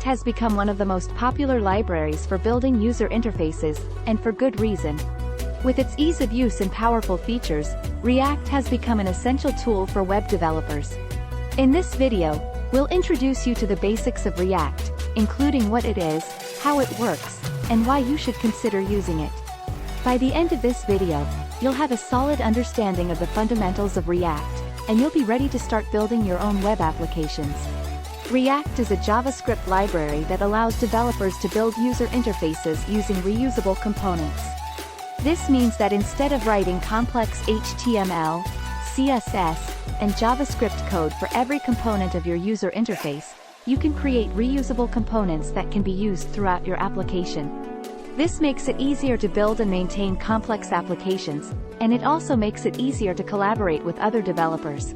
has become one of the most popular libraries for building user interfaces, and for good reason. With its ease of use and powerful features, React has become an essential tool for web developers. In this video, we'll introduce you to the basics of React, including what it is, how it works, and why you should consider using it. By the end of this video, you'll have a solid understanding of the fundamentals of React, and you'll be ready to start building your own web applications. React is a JavaScript library that allows developers to build user interfaces using reusable components. This means that instead of writing complex HTML, CSS, and JavaScript code for every component of your user interface, you can create reusable components that can be used throughout your application. This makes it easier to build and maintain complex applications, and it also makes it easier to collaborate with other developers.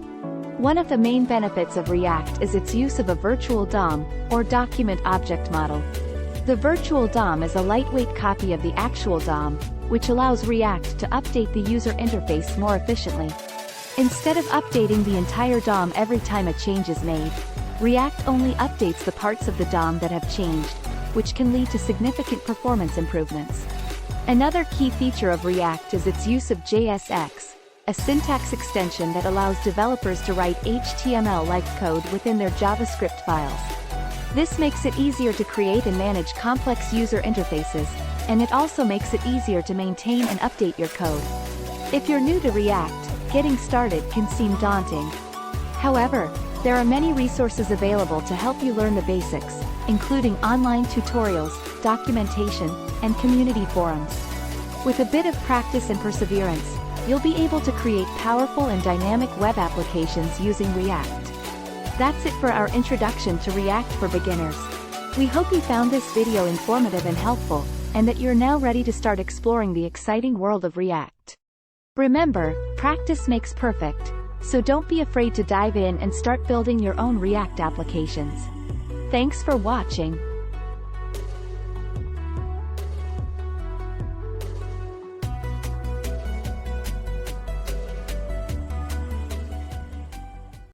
One of the main benefits of React is its use of a virtual DOM, or document object model. The virtual DOM is a lightweight copy of the actual DOM, which allows React to update the user interface more efficiently. Instead of updating the entire DOM every time a change is made, React only updates the parts of the DOM that have changed, which can lead to significant performance improvements. Another key feature of React is its use of JSX, a syntax extension that allows developers to write HTML-like code within their JavaScript files. This makes it easier to create and manage complex user interfaces, and it also makes it easier to maintain and update your code. If you're new to React, getting started can seem daunting. However, there are many resources available to help you learn the basics, including online tutorials, documentation, and community forums. With a bit of practice and perseverance, you'll be able to create powerful and dynamic web applications using React. That's it for our introduction to React for beginners. We hope you found this video informative and helpful, and that you're now ready to start exploring the exciting world of React. Remember, practice makes perfect, so don't be afraid to dive in and start building your own React applications. Thanks for watching.